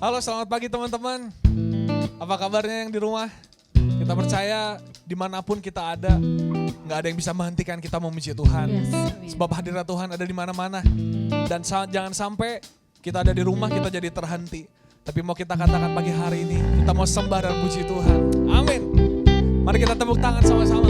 Halo, selamat pagi teman-teman. Apa kabarnya yang di rumah? Kita percaya dimanapun kita ada, gak ada yang bisa menghentikan kita memuji Tuhan. Sebab hadirat Tuhan ada di mana-mana. Dan jangan sampai kita ada di rumah kita jadi terhenti. Tapi mau kita katakan pagi hari ini, kita mau sembah dan puji Tuhan. Amin. Mari kita tepuk tangan sama-sama.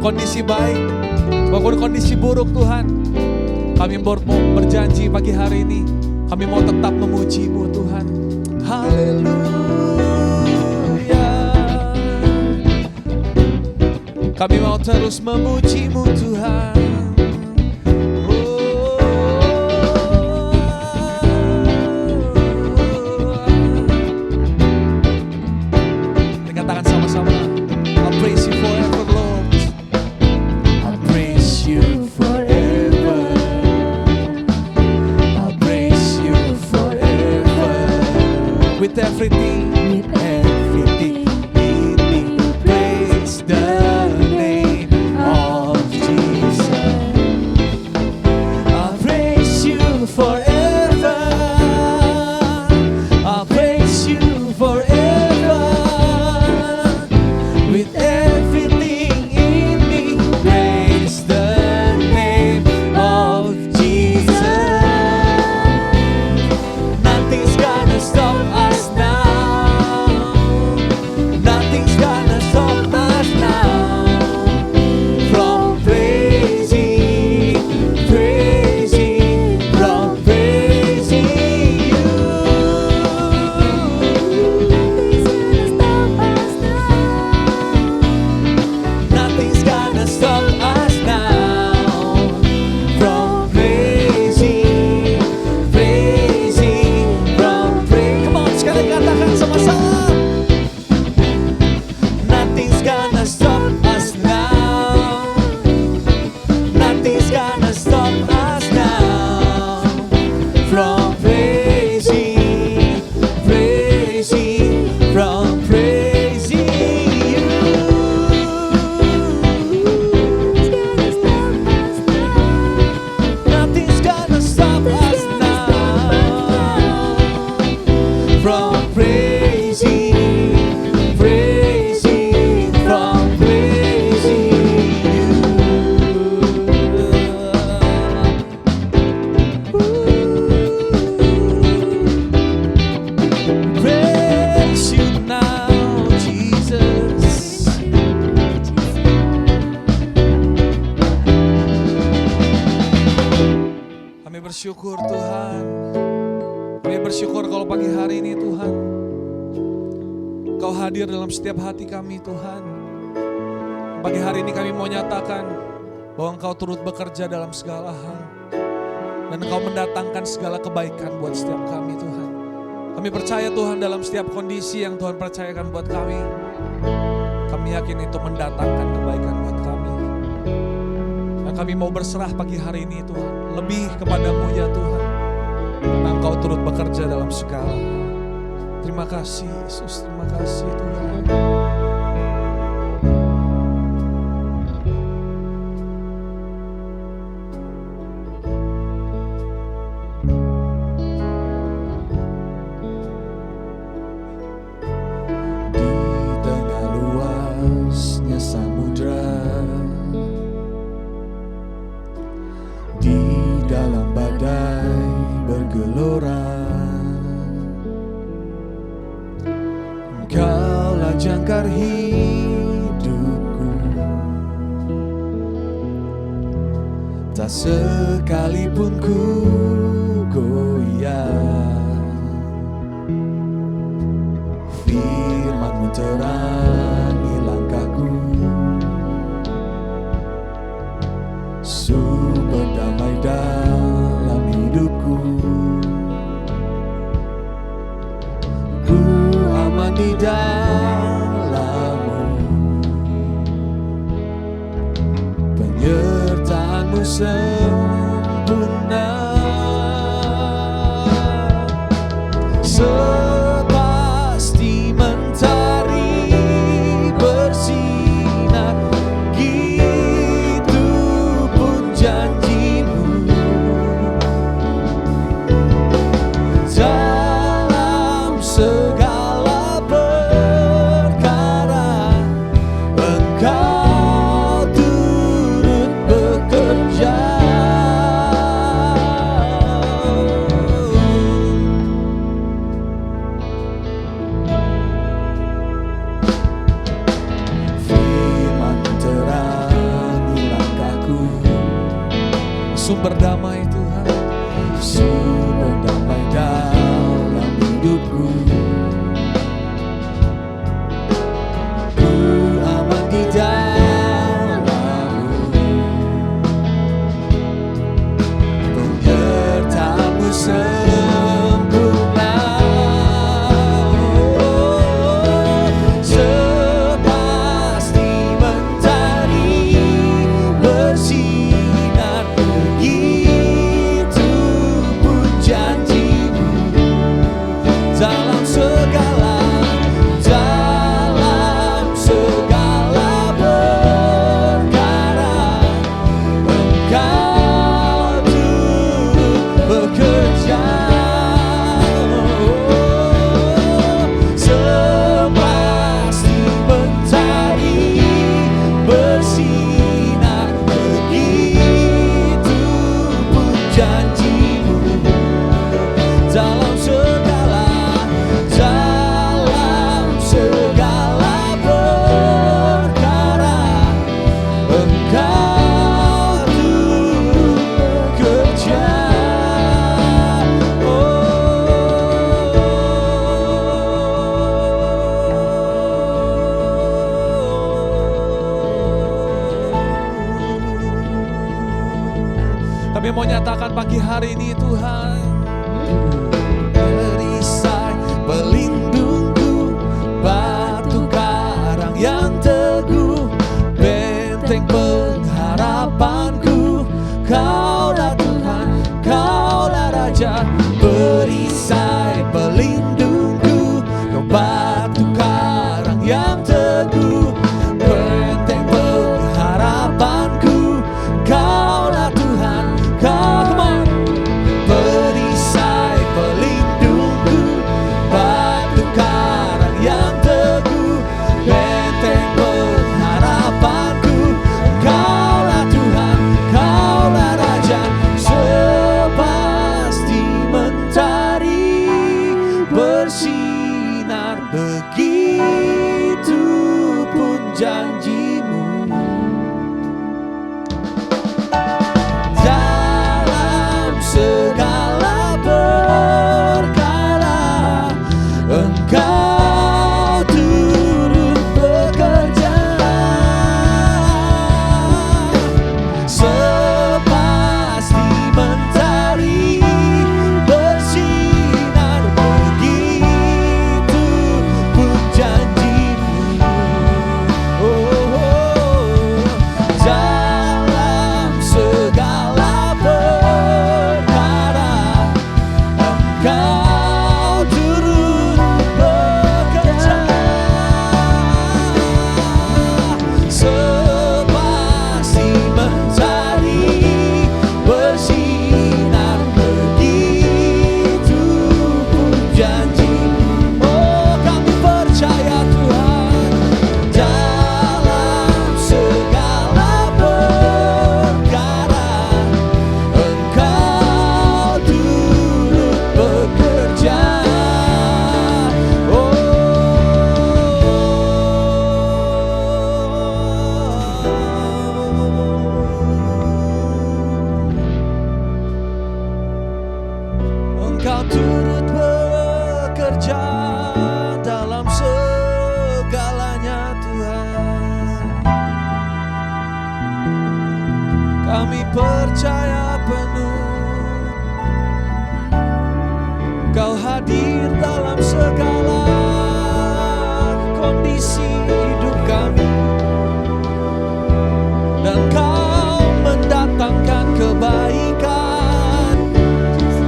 Kondisi baik, maupun kondisi buruk Tuhan, kami mau berjanji pagi hari ini, kami mau tetap memuji-Mu Tuhan. Haleluya. Kami mau terus memuji-Mu Tuhan. Dikatakan sama-sama, I'll praise You forever, Lord. With everything in me, praise the name of Jesus. I'll praise You forever. I'll praise You forever. With everything in me, praise the name of Jesus. bersyukur Tuhan. Kami bersyukur kalau pagi hari ini Tuhan, Kau hadir dalam setiap hati kami Tuhan. Pagi hari ini kami mau nyatakan bahwa Engkau turut bekerja dalam segala hal. Dan Engkau mendatangkan segala kebaikan buat setiap kami Tuhan. Kami percaya Tuhan dalam setiap kondisi yang Tuhan percayakan buat kami. Kami yakin itu mendatangkan kebaikan buat kami. Dan kami mau berserah pagi hari ini Tuhan. Lebih kepadamu ya Tuhan. Karena Engkau turut bekerja dalam segala. Terima kasih Yesus, terima kasih Tuhan. Jangkar hidupku, tak sekalipun ku goyah. Firman-Mu terangi langkahku, sumber damai dalam hidupku. Ku aman di dalam-Mu, penyertaan-Mu sempurna. Sepasti mentari bersinar, gitu pun janji-Mu. Dalam segala perkara Engkau turut bekerja. Firman terangi langkahku, sumber damai Tuhan, sumber damai dalam hidupku. Ku aman di dalam-Mu, penyertaan-Mu sempurna. Sepasti mentari bersinar, begitu pun janji-Mu. Dalam segala perkara Engkau turut bekerja. Sepasti mentari bersinar, begitu pun janji-Mu. Dalam segala perkara Engkau turut bekerja. Kami mau nyatakan pagi hari ini Tuhan, Perisai pelindungku, batu karang yang teguh, benteng pengharapanku. Kaulah Tuhan, Kaulah Raja. Perisai pelindungku, Kau batu karang yang teguh, benteng pengharapanku. Kaulah Tuhan, Come on. Perisai pelindungku, batu karang yang teguh, benteng pengharapanku. Kaulah Tuhan, Kaulah Raja. Sepasti Engkau turut bekerja dalam segalanya Tuhan. Kami percaya penuh Kau hadir dalam segala kondisi hidup kami, dan Kau mendatangkan kebaikan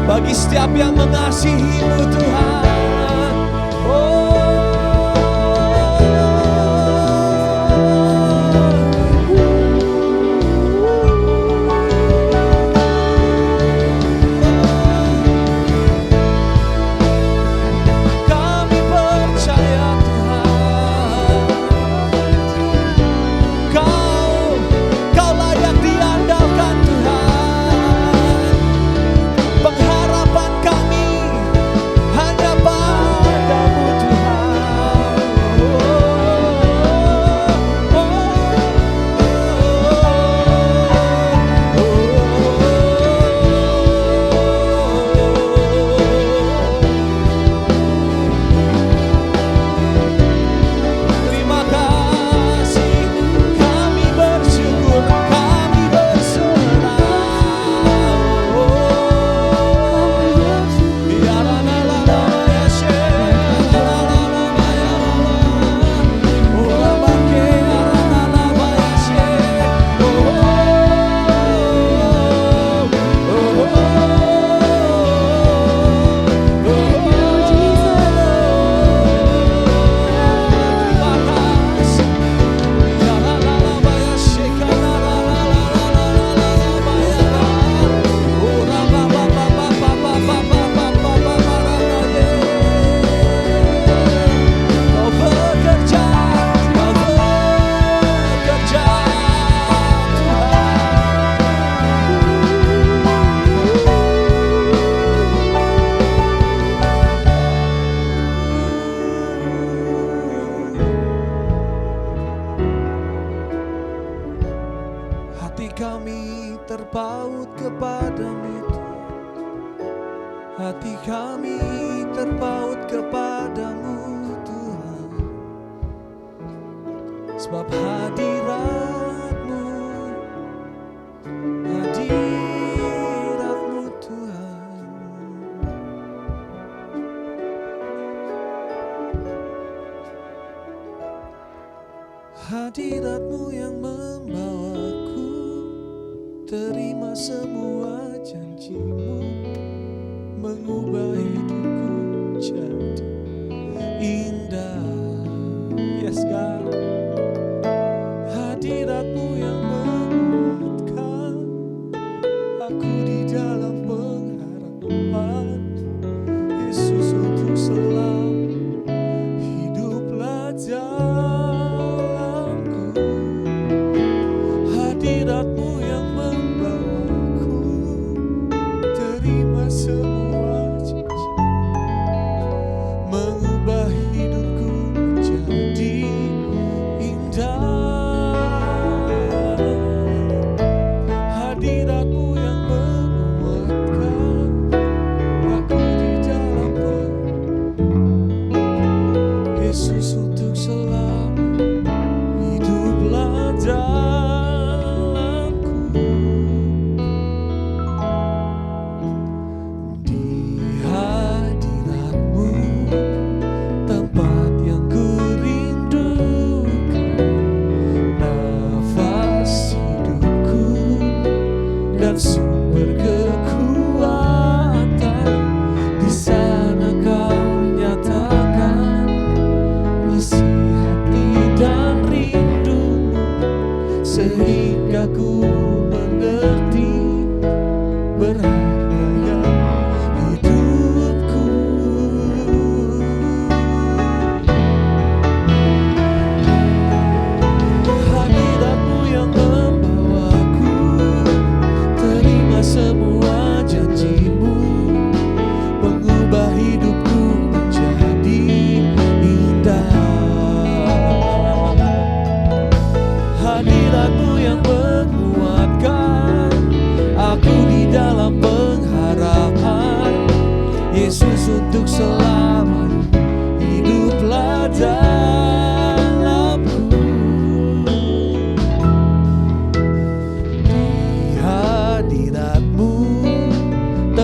bagi setiap yang mengasihi-Mu Tuhan. Kami terpaut kepadamu Tuhan. Hati kami terpaut kepadamu Tuhan. Sebab hadirat-Mu Tuhan. Hadirat-Mu yang membawaku terima semua janji-Mu, mengubah hidupku jadi indah. Yes God, hadirat-Mu yang menguatkan aku di dalam pengharapan. Yesus untuk selalu hiduplah dalamku. Hadirat-Mu yang membawaku terima semua janji.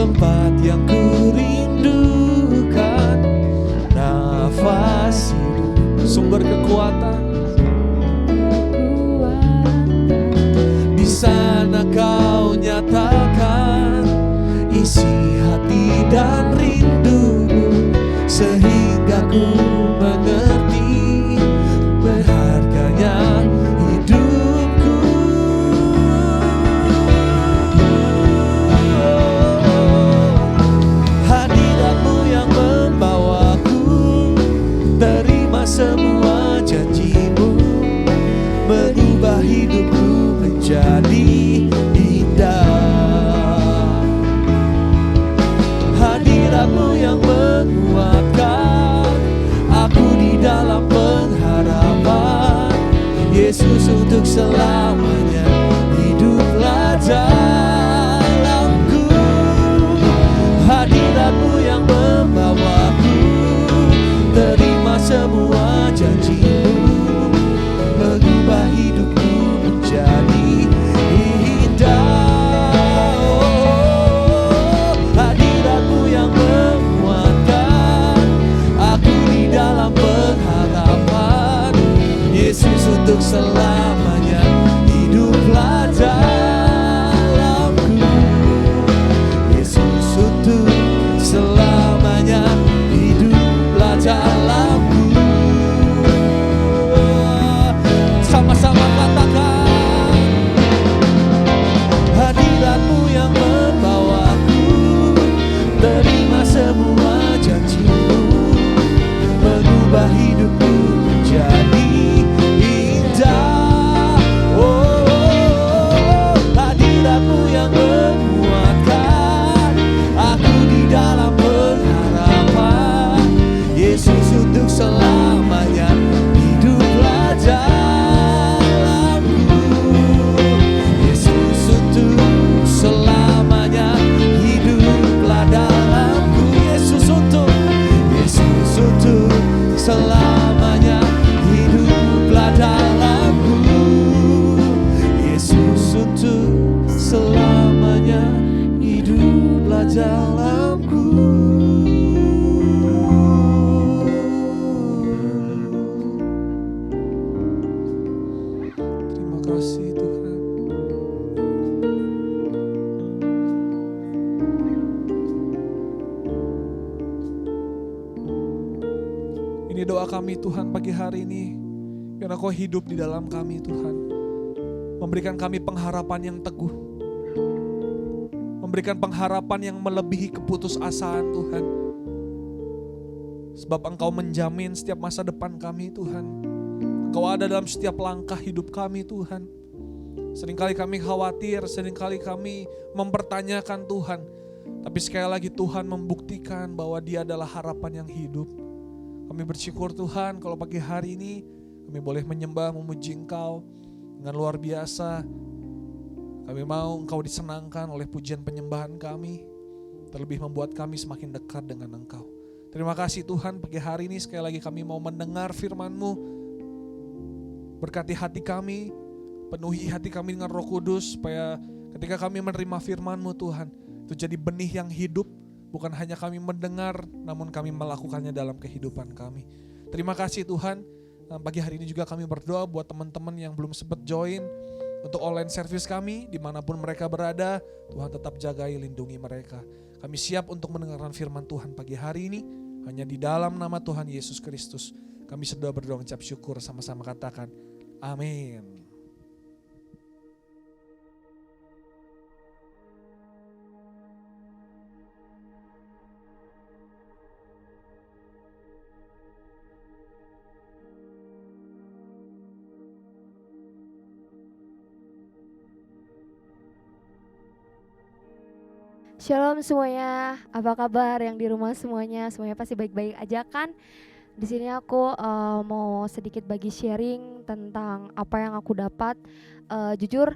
tempat yang kurindukan, nafas hidup, sumber kekuatan. Di sana kau nyatakan isi hati dan rindumu, sehingga ku mengerti berharganya hidupku. Hadiratmu yang membawaku terima semua janjimu, mengubah hidupku menjadi indah. Hadiratmu yang menguatkan aku di dalam pengharapan, Yesus untuk selamanya hiduplah dalamku. Hadiratmu yang membawaku terima semua janjimu, mengubah hidupku menjadi indah. Oh, hadiratmu yang menguatkan aku di dalam pengharapan, Yesus untuk selamanya hiduplah dalamku. Yesus untuk selamanya hiduplah dalamku. Sama-sama katakan, hadiratmu yang membawaku terima semua janjimu, mengubah hidupku menjadi indah. Oh, hadiratmu yang menguatkan aku di dalam pengharapan, Yesus untuk selamanya hiduplah dalamku. Yesus untuk selamanya hiduplah dalamku. Yesus untuk selamanya hiduplah dalamku. Yesus untuk selamanya hiduplah dalamku. Terima kasih Tuhan. Ini doa kami Tuhan pagi hari ini, karena Kau hidup di dalam kami Tuhan. Memberikan kami pengharapan yang teguh, memberikan pengharapan yang melebihi keputusasaan Tuhan. Sebab Engkau menjamin setiap masa depan kami Tuhan. Engkau ada dalam setiap langkah hidup kami Tuhan. Seringkali kami khawatir, seringkali kami mempertanyakan Tuhan. Tapi sekali lagi Tuhan membuktikan bahwa Dia adalah harapan yang hidup. Kami bersyukur Tuhan kalau pagi hari ini kami boleh menyembah, memuji Engkau dengan luar biasa. Kami mau Engkau disenangkan oleh pujian penyembahan kami, terlebih membuat kami semakin dekat dengan Engkau. Terima kasih Tuhan, pagi hari ini sekali lagi kami mau mendengar firman-Mu. Berkati hati kami, penuhi hati kami dengan Roh Kudus, supaya ketika kami menerima firman-Mu Tuhan, itu jadi benih yang hidup. Bukan hanya kami mendengar, namun kami melakukannya dalam kehidupan kami. Terima kasih Tuhan. Pagi hari ini juga kami berdoa buat teman-teman yang belum sempat join untuk online service kami, dimanapun mereka berada. Tuhan tetap jagai, lindungi mereka. Kami siap untuk mendengarkan firman Tuhan pagi hari ini, hanya di dalam nama Tuhan Yesus Kristus. Kami sudah berdoa mengucap syukur, sama-sama katakan amin. Shalom semuanya, apa kabar yang di rumah semuanya? Semuanya pasti baik-baik aja kan? Di sini aku mau sedikit bagi sharing tentang apa yang aku dapat. Jujur,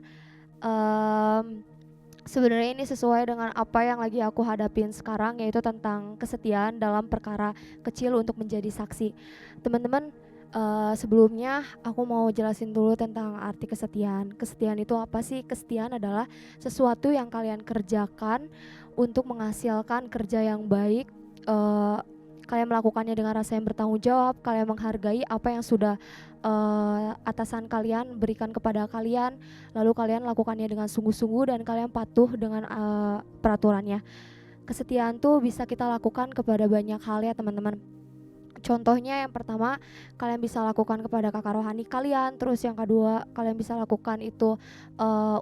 sebenarnya ini sesuai dengan apa yang lagi aku hadapin sekarang, yaitu tentang kesetiaan dalam perkara kecil untuk menjadi saksi. Teman-teman, sebelumnya aku mau jelasin dulu tentang arti kesetiaan. Kesetiaan itu apa sih? Kesetiaan adalah sesuatu yang kalian kerjakan untuk menghasilkan kerja yang baik. Kalian melakukannya dengan rasa yang bertanggung jawab, kalian menghargai apa yang sudah atasan kalian berikan kepada kalian, lalu kalian lakukannya dengan sungguh-sungguh dan kalian patuh dengan peraturannya. Kesetiaan tuh bisa kita lakukan kepada banyak hal ya teman-teman. Contohnya yang pertama, kalian bisa lakukan kepada kakak rohani kalian. Terus yang kedua, kalian bisa lakukan itu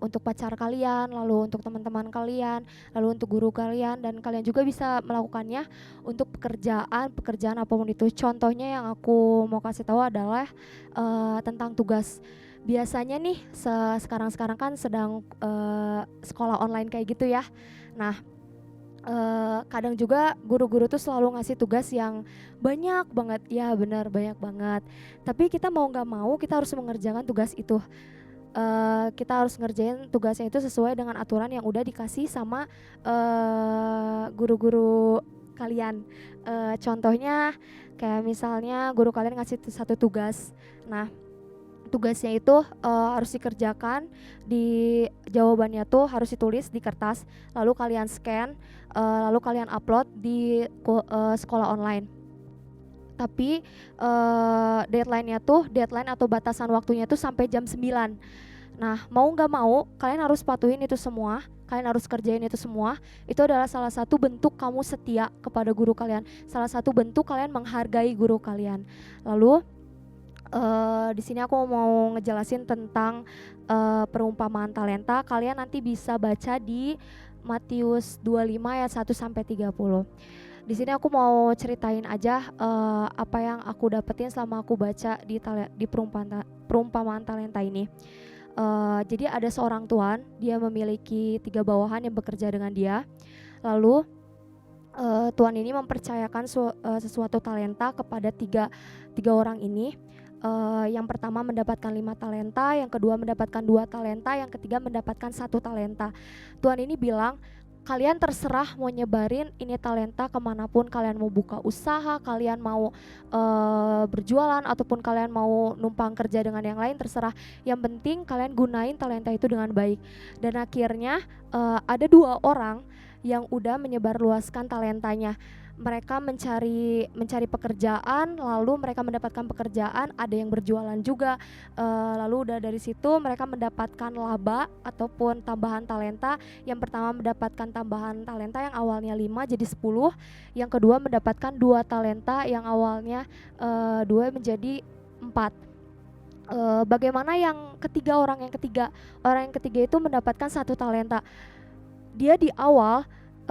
untuk pacar kalian, lalu untuk teman-teman kalian, lalu untuk guru kalian, dan kalian juga bisa melakukannya untuk pekerjaan apapun itu. Contohnya yang aku mau kasih tahu adalah tentang tugas. Biasanya nih sekarang kan sedang sekolah online kayak gitu ya. Nah, kadang juga guru-guru tuh selalu ngasih tugas yang banyak banget, ya benar banyak banget. Tapi kita mau nggak mau kita harus mengerjakan tugas itu. Kita harus ngerjain tugasnya itu sesuai dengan aturan yang udah dikasih sama guru-guru kalian. Contohnya kayak misalnya guru kalian ngasih satu tugas. Nah, tugasnya itu harus dikerjakan, di jawabannya tuh harus ditulis di kertas, lalu kalian scan, lalu kalian upload di sekolah online. Tapi deadline atau batasan waktunya tuh sampai jam 9. Nah, mau nggak mau kalian harus patuhin itu semua, kalian harus kerjain itu semua. Itu adalah salah satu bentuk kamu setia kepada guru kalian, salah satu bentuk kalian menghargai guru kalian. Lalu di sini aku mau ngejelasin tentang perumpamaan talenta. Kalian nanti bisa baca di Matius 25 ayat 1 sampai 30. Di sini aku mau ceritain aja apa yang aku dapetin selama aku baca di perumpamaan talenta ini. Jadi ada seorang tuan, dia memiliki 3 bawahan yang bekerja dengan dia. Lalu tuan ini mempercayakan sesuatu talenta kepada tiga orang ini. Yang pertama mendapatkan 5 talenta, yang kedua mendapatkan 2 talenta, yang ketiga mendapatkan 1 talenta. Tuan ini bilang, kalian terserah mau nyebarin ini talenta kemanapun, kalian mau buka usaha, kalian mau berjualan, ataupun kalian mau numpang kerja dengan yang lain, terserah. Yang penting kalian gunain talenta itu dengan baik. Dan akhirnya ada 2 orang yang udah menyebarluaskan talentanya. Mereka mencari pekerjaan, lalu mereka mendapatkan pekerjaan, ada yang berjualan juga, lalu udah dari situ mereka mendapatkan laba ataupun tambahan talenta. Yang pertama mendapatkan tambahan talenta yang awalnya 5 jadi 10, yang kedua mendapatkan 2 talenta yang awalnya 2 menjadi 4. Bagaimana yang ketiga, orang yang ketiga itu mendapatkan 1 talenta. Dia di awal,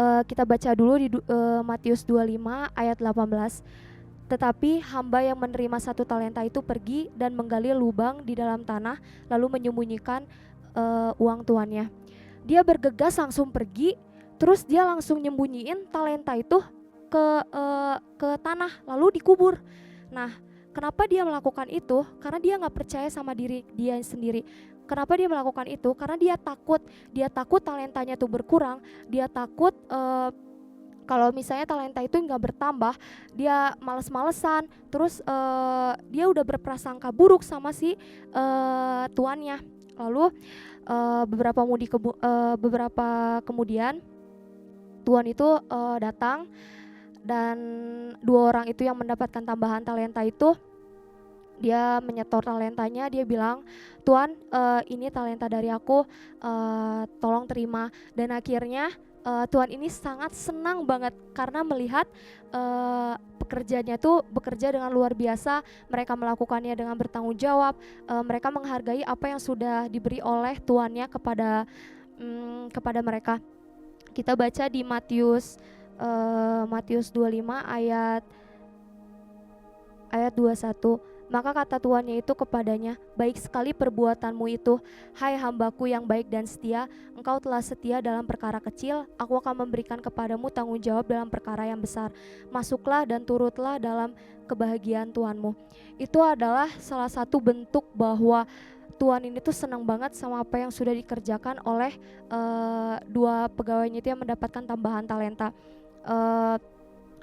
kita baca dulu di Matius 25 ayat 18. Tetapi hamba yang menerima 1 talenta itu pergi dan menggali lubang di dalam tanah, lalu menyembunyikan uang tuannya. Dia bergegas langsung pergi, terus dia langsung nyembunyiin talenta itu ke tanah, lalu dikubur. Nah, kenapa dia melakukan itu? Karena dia gak percaya sama diri dia sendiri. Kenapa dia melakukan itu? Karena dia takut talentanya tuh berkurang, dia takut kalau misalnya talenta itu nggak bertambah, dia males-malesan, terus dia udah berprasangka buruk sama si tuannya. Lalu beberapa kemudian tuan itu datang, dan 2 orang itu yang mendapatkan tambahan talenta itu, dia menyetor talentanya, dia bilang, Tuan, ini talenta dari aku, tolong terima. Dan akhirnya Tuan ini sangat senang banget karena melihat pekerjanya tuh bekerja dengan luar biasa. Mereka melakukannya dengan bertanggung jawab, mereka menghargai apa yang sudah diberi oleh tuannya kepada mereka. Kita baca di Matius 25 ayat 21. Maka kata tuannya itu kepadanya, baik sekali perbuatanmu itu, hai hambaku yang baik dan setia. Engkau telah setia dalam perkara kecil, aku akan memberikan kepadamu tanggung jawab dalam perkara yang besar. Masuklah dan turutlah dalam kebahagiaan Tuanmu. Itu adalah salah satu bentuk bahwa Tuan ini tuh senang banget sama apa yang sudah dikerjakan oleh 2 pegawainya itu yang mendapatkan tambahan talenta.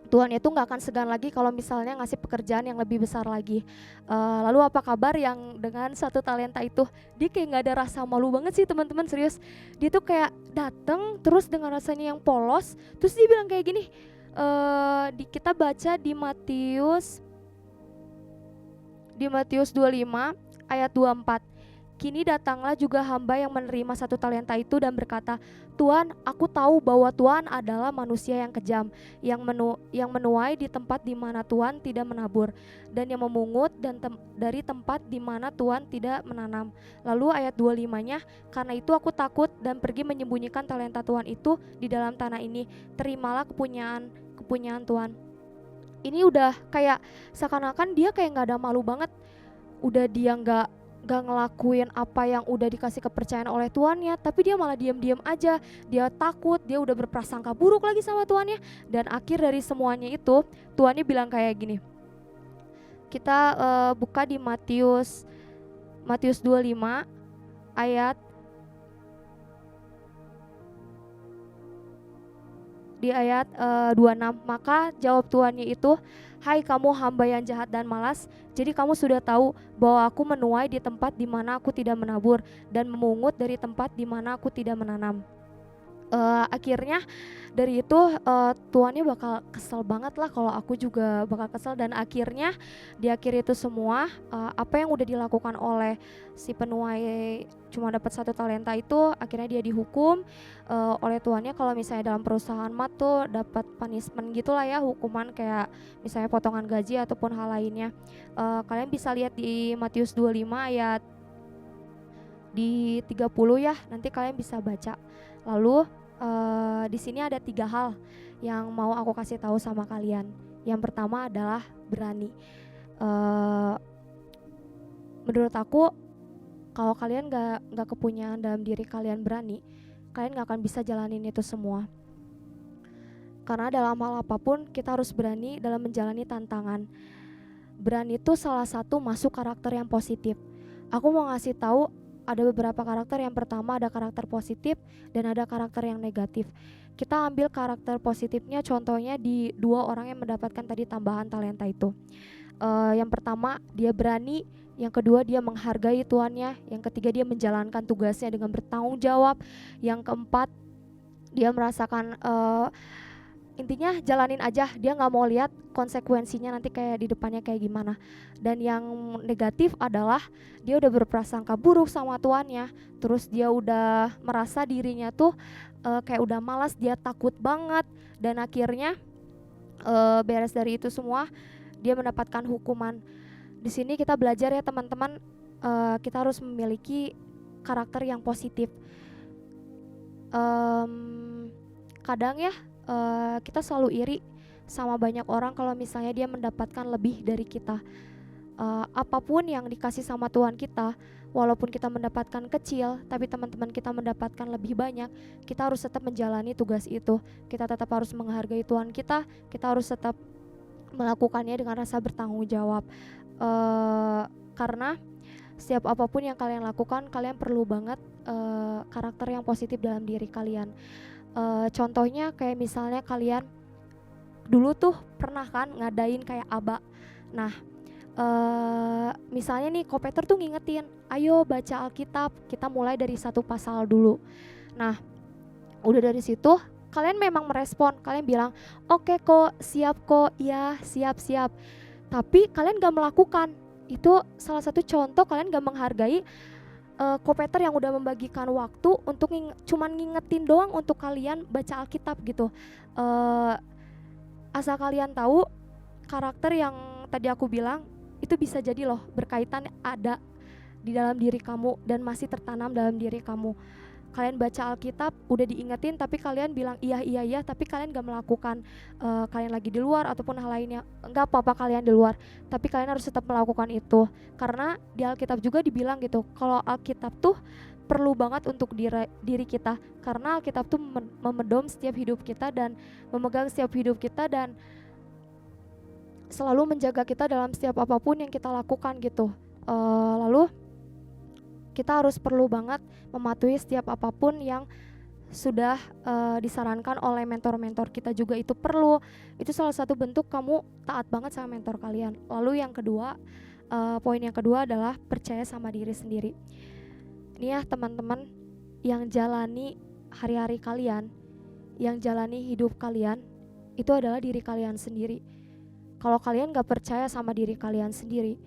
Tuhan itu nggak akan segan lagi kalau misalnya ngasih pekerjaan yang lebih besar lagi. Lalu apa kabar yang dengan 1 talenta itu? Dia kayak nggak ada rasa malu banget sih teman-teman, serius. Dia tuh kayak dateng terus dengan rasanya yang polos, terus dia bilang kayak gini, kita baca di Matius 25 ayat 24. Kini datanglah juga hamba yang menerima 1 talenta itu dan berkata, Tuhan, aku tahu bahwa Tuhan adalah manusia yang kejam, yang menuai di tempat di mana Tuhan tidak menabur, dan yang memungut dari tempat di mana Tuhan tidak menanam. Lalu ayat 25-nya, karena itu aku takut dan pergi menyembunyikan talenta Tuhan itu di dalam tanah ini. Terimalah kepunyaan Tuhan. Ini udah kayak seakan-akan dia kayak nggak ada malu banget. Udah dia nggak ngelakuin apa yang udah dikasih kepercayaan oleh Tuannya, tapi dia malah diam-diam aja. Dia takut, dia udah berprasangka buruk lagi sama Tuannya. Dan akhir dari semuanya itu, Tuannya bilang kayak gini. Kita buka di Matius 25 ayat di ayat 26. Maka jawab tuannya itu, hai kamu hamba yang jahat dan malas, jadi kamu sudah tahu bahwa aku menuai di tempat di mana aku tidak menabur dan memungut dari tempat di mana aku tidak menanam. Akhirnya dari itu tuannya bakal kesel banget lah, kalau aku juga bakal kesel. Dan akhirnya di akhir itu semua apa yang udah dilakukan oleh si penuai cuma dapat 1 talenta itu, akhirnya dia dihukum oleh tuannya. Kalau misalnya dalam perusahaan tuh dapat punishment gitulah ya, hukuman kayak misalnya potongan gaji ataupun hal lainnya. Kalian bisa lihat di Matius 25 ayat di 30 ya, nanti kalian bisa baca. Lalu di sini ada 3 hal yang mau aku kasih tahu sama kalian. Yang pertama adalah berani. Menurut aku, kalau kalian gak kepunyaan dalam diri kalian berani, kalian gak akan bisa jalanin itu semua. Karena dalam hal apapun kita harus berani dalam menjalani tantangan. Berani itu salah satu masuk karakter yang positif. Aku mau ngasih tahu ada beberapa karakter. Yang pertama ada karakter positif dan ada karakter yang negatif. Kita ambil karakter positifnya, contohnya di 2 orang yang mendapatkan tadi tambahan talenta itu. Yang pertama dia berani, yang kedua dia menghargai tuannya, yang ketiga dia menjalankan tugasnya dengan bertanggung jawab, yang keempat dia merasakan intinya jalanin aja, dia nggak mau lihat konsekuensinya nanti kayak di depannya kayak gimana. Dan yang negatif adalah dia udah berprasangka buruk sama tuannya, terus dia udah merasa dirinya tuh kayak udah malas, dia takut banget, dan akhirnya beres dari itu semua dia mendapatkan hukuman. Di sini kita belajar ya teman-teman, kita harus memiliki karakter yang positif. Kadang ya kita selalu iri sama banyak orang kalau misalnya dia mendapatkan lebih dari kita. Apapun yang dikasih sama Tuhan kita, walaupun kita mendapatkan kecil, tapi teman-teman kita mendapatkan lebih banyak, kita harus tetap menjalani tugas itu. Kita tetap harus menghargai Tuhan kita harus tetap melakukannya dengan rasa bertanggung jawab. Karena setiap apapun yang kalian lakukan, kalian perlu banget karakter yang positif dalam diri kalian. Contohnya kayak misalnya kalian dulu tuh pernah kan ngadain kayak aba. Nah misalnya nih Kopeter tuh ngingetin, ayo baca Alkitab, kita mulai dari 1 pasal dulu. Nah udah dari situ kalian memang merespon, kalian bilang oke kok, siap kok, ya siap. Tapi kalian gak melakukan. Itu salah satu contoh kalian gak menghargai Kopeter yang udah membagikan waktu untuk cuman ngingetin doang untuk kalian baca Alkitab gitu. Asal kalian tahu, karakter yang tadi aku bilang itu bisa jadi loh berkaitan ada di dalam diri kamu dan masih tertanam dalam diri kamu. Kalian baca Alkitab udah diingetin tapi kalian bilang iya, tapi kalian gak melakukan. Kalian lagi di luar ataupun hal lainnya, gak apa-apa kalian di luar, tapi kalian harus tetap melakukan itu. Karena di Alkitab juga dibilang gitu, kalau Alkitab tuh perlu banget untuk diri kita, karena Alkitab tuh memedom setiap hidup kita dan memegang setiap hidup kita dan selalu menjaga kita dalam setiap apapun yang kita lakukan gitu. Lalu kita harus perlu banget mematuhi setiap apapun yang sudah disarankan oleh mentor-mentor kita juga itu perlu. Itu salah satu bentuk kamu taat banget sama mentor kalian. Lalu yang kedua, poin yang kedua adalah percaya sama diri sendiri. Ini ya teman-teman, yang jalani hari-hari kalian, yang jalani hidup kalian, itu adalah diri kalian sendiri. Kalau kalian gak percaya sama diri kalian sendiri,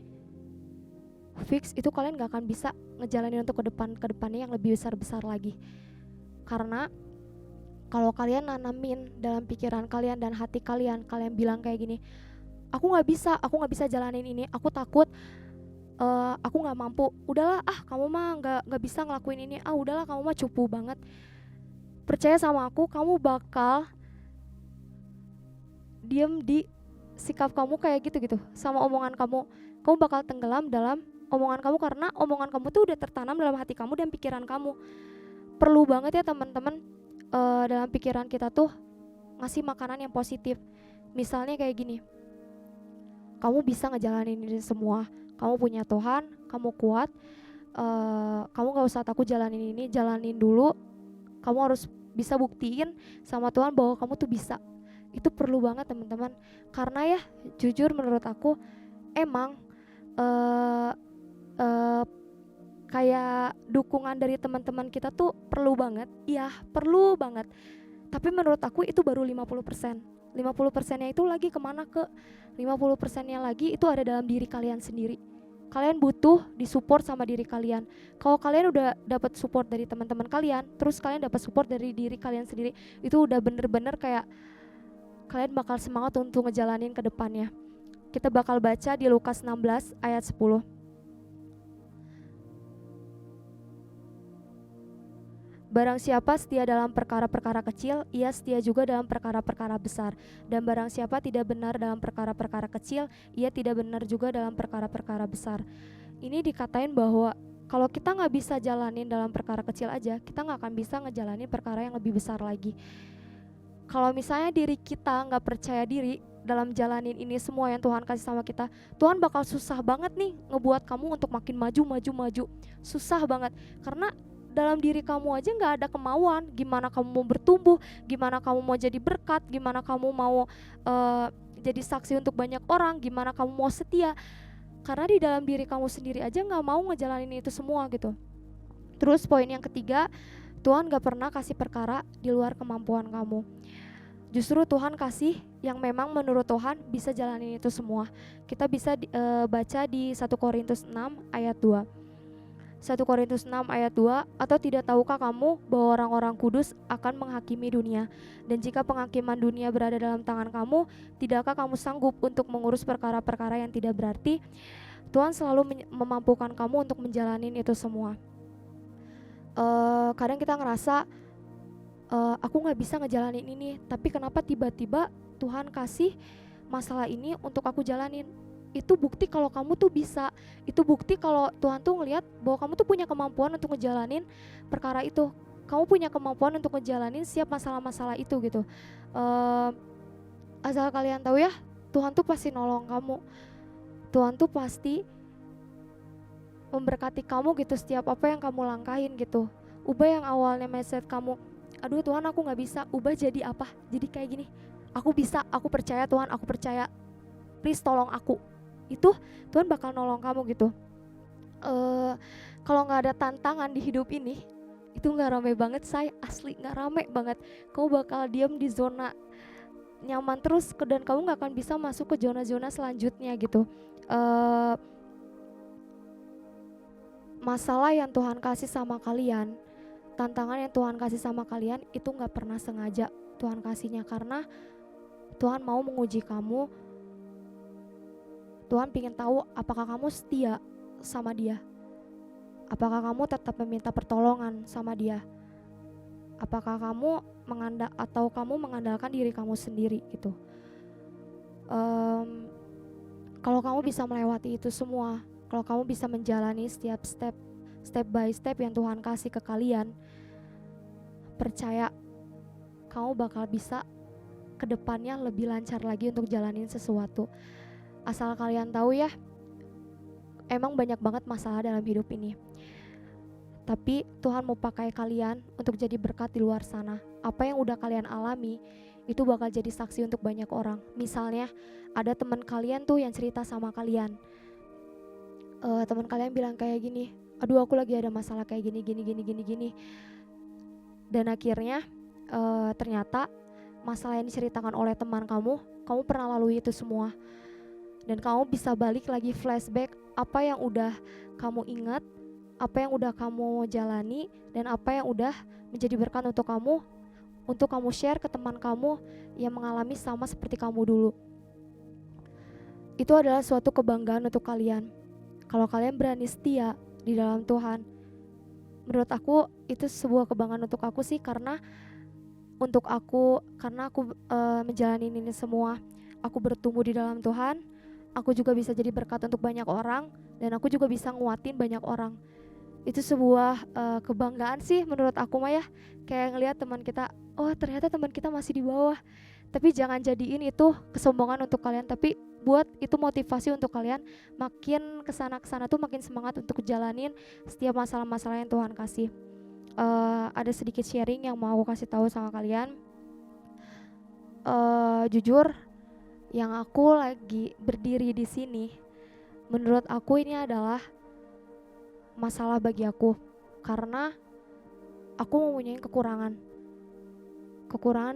fix itu kalian gak akan bisa ngejalanin untuk kedepannya yang lebih besar-besar lagi. Karena kalau kalian nanamin dalam pikiran kalian dan hati kalian, kalian bilang kayak gini, aku gak bisa jalanin ini, aku takut, aku gak mampu, udahlah kamu mah gak bisa ngelakuin ini, udahlah kamu mah cupu banget. Percaya sama aku, kamu bakal diem di sikap kamu kayak gitu sama omongan kamu bakal tenggelam dalam omongan kamu, karena omongan kamu tuh udah tertanam dalam hati kamu dan pikiran kamu. Perlu banget ya teman-teman, dalam pikiran kita tuh ngasih makanan yang positif. Misalnya kayak gini, kamu bisa ngejalanin ini semua, kamu punya Tuhan, kamu kuat, kamu gak usah takut jalanin ini, jalanin dulu. Kamu harus bisa buktiin sama Tuhan bahwa kamu tuh bisa. Itu perlu banget teman-teman, karena ya jujur menurut aku emang kayak dukungan dari teman-teman kita tuh perlu banget. Iya, perlu banget. Tapi menurut aku itu baru 50%. 50%-nya itu lagi kemana, ke 50%-nya lagi itu ada dalam diri kalian sendiri. Kalian butuh disupport sama diri kalian. Kalau kalian udah dapat support dari teman-teman kalian, terus kalian dapat support dari diri kalian sendiri, itu udah bener-bener kayak kalian bakal semangat untuk ngejalanin ke depannya. Kita bakal baca di Lukas 16 ayat 10. Barang siapa setia dalam perkara-perkara kecil, ia setia juga dalam perkara-perkara besar. Dan barang siapa tidak benar dalam perkara-perkara kecil, ia tidak benar juga dalam perkara-perkara besar. Ini dikatain bahwa kalau kita gak bisa jalanin dalam perkara kecil aja, kita gak akan bisa ngejalanin perkara yang lebih besar lagi. Kalau misalnya diri kita gak percaya diri dalam jalanin ini semua yang Tuhan kasih sama kita, Tuhan bakal susah banget nih ngebuat kamu untuk makin maju. Susah banget, karena dalam diri kamu aja gak ada kemauan. Gimana kamu mau bertumbuh, gimana kamu mau jadi berkat, gimana kamu mau jadi saksi untuk banyak orang, gimana kamu mau setia. Karena di dalam diri kamu sendiri aja gak mau ngejalanin itu semua gitu. Terus poin yang ketiga, Tuhan gak pernah kasih perkara di luar kemampuan kamu. Justru Tuhan kasih yang memang menurut Tuhan bisa jalanin itu semua. Kita bisa baca di 1 Korintus 6 ayat 2. 1 Korintus 6 ayat 2, atau tidak tahukah kamu bahwa orang-orang kudus akan menghakimi dunia? Dan jika penghakiman dunia berada dalam tangan kamu, tidakkah kamu sanggup untuk mengurus perkara-perkara yang tidak berarti? Tuhan selalu memampukan kamu untuk menjalani itu semua. Kadang kita ngerasa aku gak bisa ngejalanin ini, tapi kenapa tiba-tiba Tuhan kasih masalah ini untuk aku jalanin? Itu bukti kalau kamu tuh bisa. Itu bukti kalau Tuhan tuh ngelihat bahwa kamu tuh punya kemampuan untuk ngejalanin perkara itu. Kamu punya kemampuan untuk ngejalanin setiap masalah-masalah itu gitu. Asal kalian tahu ya, Tuhan tuh pasti nolong kamu. Tuhan tuh pasti memberkati kamu gitu setiap apa yang kamu langkahin gitu. Ubah yang awalnya mindset kamu, aduh Tuhan aku gak bisa, ubah jadi apa? Jadi kayak gini, aku bisa, aku percaya Tuhan, aku percaya, please tolong aku. Itu Tuhan bakal nolong kamu gitu. Kalau gak ada tantangan di hidup ini, itu gak rame banget say, asli gak rame banget. Kamu bakal diam di zona nyaman terus dan kamu gak akan bisa masuk ke zona-zona selanjutnya gitu. Masalah yang Tuhan kasih sama kalian, tantangan yang Tuhan kasih sama kalian itu gak pernah sengaja Tuhan kasihnya, karena Tuhan mau menguji kamu. Tuhan ingin tahu apakah kamu setia sama Dia, apakah kamu tetap meminta pertolongan sama Dia, apakah kamu mengandalkan diri kamu sendiri gitu. Kalau kamu bisa melewati itu semua, kalau kamu bisa menjalani setiap step by step yang Tuhan kasih ke kalian, percaya kamu bakal bisa kedepannya lebih lancar lagi untuk jalanin sesuatu. Asal kalian tahu ya, emang banyak banget masalah dalam hidup ini. tapi Tuhan mau pakai kalian untuk jadi berkat di luar sana. Apa yang udah kalian alami itu bakal jadi saksi untuk banyak orang. Misalnya ada teman kalian tuh yang cerita sama kalian, teman kalian bilang kayak gini, aduh aku lagi ada masalah kayak gini. Dan akhirnya ternyata masalah yang diceritakan oleh teman kamu pernah lalui itu semua. Dan kamu bisa balik lagi flashback apa yang udah kamu ingat, apa yang udah kamu jalani, dan apa yang udah menjadi berkat untuk kamu share ke teman kamu yang mengalami sama seperti kamu dulu. Itu adalah suatu kebanggaan untuk kalian. Kalau kalian berani setia di dalam Tuhan, menurut aku itu sebuah kebanggaan untuk aku sih, karena aku menjalani ini semua, aku bertumbuh di dalam Tuhan, aku juga bisa jadi berkat untuk banyak orang, dan aku juga bisa nguatin banyak orang. Itu sebuah kebanggaan sih menurut aku mah ya. Kayak ngelihat teman kita, oh ternyata teman kita masih di bawah. Tapi jangan jadiin itu kesombongan untuk kalian, tapi buat itu motivasi untuk kalian makin kesana tuh makin semangat untuk jalanin setiap masalah-masalah yang Tuhan kasih. Ada sedikit sharing yang mau aku kasih tahu sama kalian. Jujur, yang aku lagi berdiri di sini, menurut aku ini adalah masalah bagi aku, karena aku mempunyai kekurangan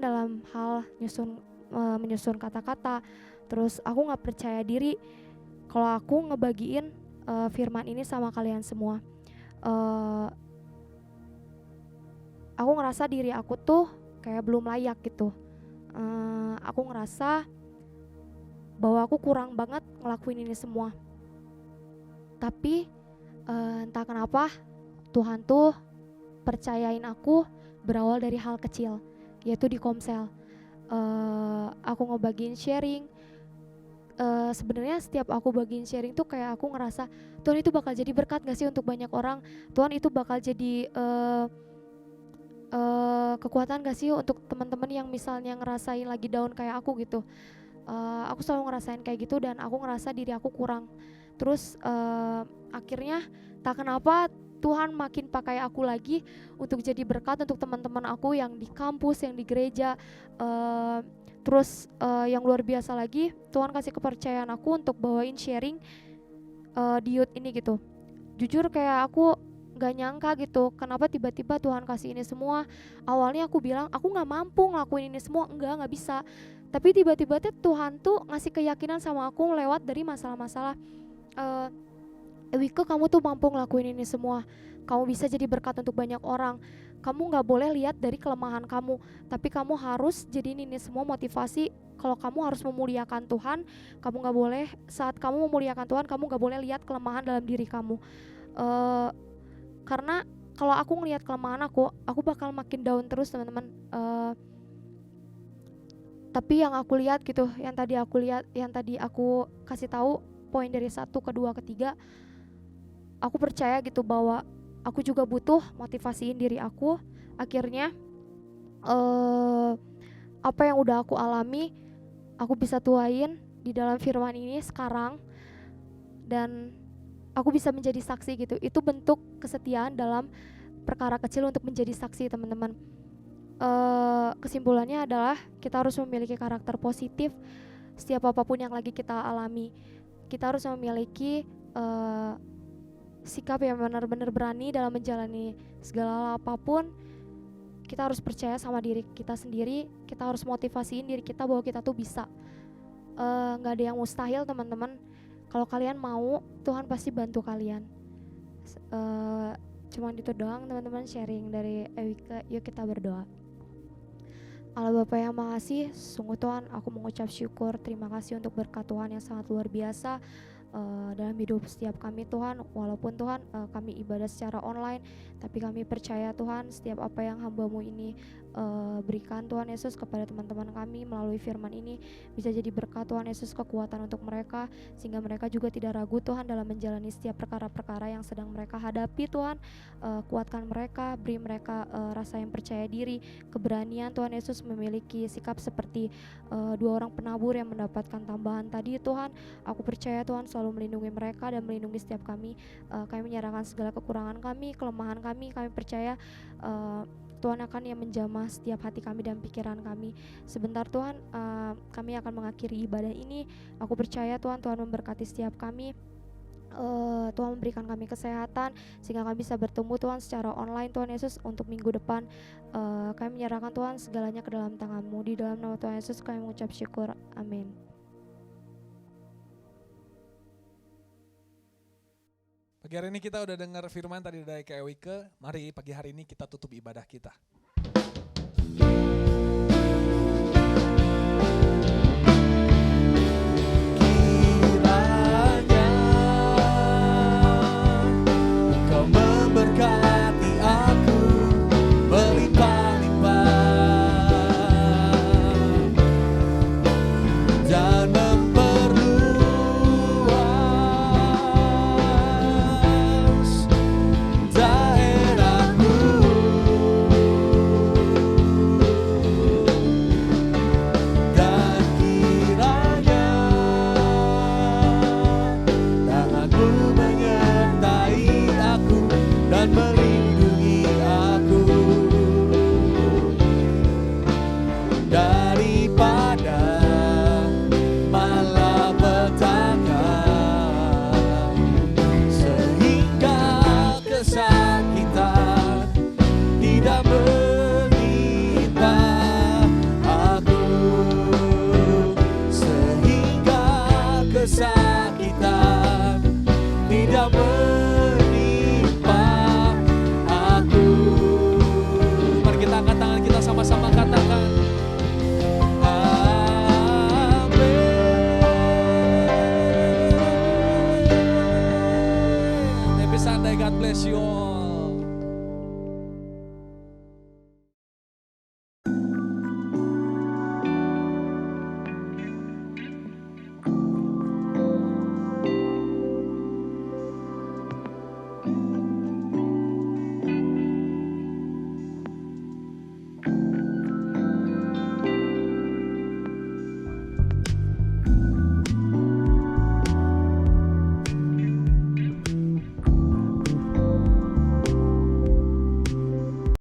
dalam hal menyusun kata-kata. Terus aku nggak percaya diri kalau aku ngebagiin firman ini sama kalian semua. Aku ngerasa diri aku tuh kayak belum layak gitu. Aku ngerasa bahwa aku kurang banget ngelakuin ini semua. Tapi entah kenapa Tuhan tuh percayain aku berawal dari hal kecil, yaitu di Komsel. Aku ngebagiin sharing. Sebenarnya setiap aku bagiin sharing tuh kayak aku ngerasa Tuhan itu bakal jadi berkat gak sih untuk banyak orang. Tuhan itu bakal jadi kekuatan gak sih untuk teman-teman yang misalnya ngerasain lagi down kayak aku gitu. Aku selalu ngerasain kayak gitu, dan aku ngerasa diri aku kurang. Terus akhirnya tak kenapa Tuhan makin pakai aku lagi untuk jadi berkat untuk teman-teman aku yang di kampus, yang di gereja. Terus yang luar biasa lagi, Tuhan kasih kepercayaan aku untuk bawain sharing di youth ini gitu. Jujur kayak aku gak nyangka gitu, kenapa tiba-tiba Tuhan kasih ini semua. Awalnya aku bilang aku gak mampu ngelakuin ini semua, gak bisa. Tapi tiba-tiba Tuhan tuh ngasih keyakinan sama aku lewat dari masalah-masalah. Wike, kamu tuh mampu ngelakuin ini semua, kamu bisa jadi berkat untuk banyak orang. Kamu gak boleh lihat dari kelemahan kamu, tapi kamu harus jadiin ini semua motivasi. Kalau kamu harus memuliakan Tuhan, kamu gak boleh, saat kamu memuliakan Tuhan, kamu gak boleh lihat kelemahan dalam diri kamu. Karena kalau aku ngelihat kelemahan aku bakal makin down terus, teman-teman. Tapi yang aku lihat gitu, yang tadi aku kasih tahu poin dari 1 ke 2 ke 3, aku percaya gitu bahwa aku juga butuh motivasiin diri aku. Akhirnya apa yang udah aku alami, aku bisa tuain di dalam firman ini sekarang, dan aku bisa menjadi saksi gitu. Itu bentuk kesetiaan dalam perkara kecil untuk menjadi saksi, teman-teman. Kesimpulannya adalah kita harus memiliki karakter positif setiap apapun yang lagi kita alami. Kita harus memiliki sikap yang benar-benar berani dalam menjalani segala hal apapun. Kita harus percaya sama diri kita sendiri. Kita harus motivasiin diri kita bahwa kita tuh bisa. Gak ada yang mustahil, teman-teman. Kalau kalian mau, Tuhan pasti bantu kalian. Cuman itu doang, teman-teman, sharing dari Ewika. Yuk kita berdoa. Allah Bapa yang makasih, sungguh Tuhan aku mengucap syukur, terima kasih untuk berkat Tuhan yang sangat luar biasa dalam hidup setiap kami Tuhan. Walaupun Tuhan kami ibadah secara online, tapi kami percaya Tuhan setiap apa yang hamba-Mu ini berikan Tuhan Yesus kepada teman-teman kami melalui firman ini, bisa jadi berkat Tuhan Yesus, kekuatan untuk mereka, sehingga mereka juga tidak ragu Tuhan dalam menjalani setiap perkara-perkara yang sedang mereka hadapi Tuhan. Kuatkan mereka, beri mereka rasa yang percaya diri, keberanian Tuhan Yesus memiliki sikap seperti dua orang penabur yang mendapatkan tambahan tadi Tuhan. Aku percaya Tuhan selalu melindungi mereka dan melindungi setiap kami. Kami menyerahkan segala kekurangan kami, kelemahan kami percaya Tuhan akan yang menjamah setiap hati kami dan pikiran kami. Sebentar Tuhan, kami akan mengakhiri ibadah ini. Aku percaya Tuhan memberkati setiap kami. Tuhan memberikan kami kesehatan sehingga kami bisa bertemu Tuhan secara online Tuhan Yesus untuk minggu depan. Kami menyerahkan Tuhan segalanya ke dalam tangan-Mu. Di dalam nama Tuhan Yesus kami mengucap syukur. Amin. Pagi hari ini kita udah dengar firman tadi dari Kak Ewike. Mari pagi hari ini kita tutup ibadah kita.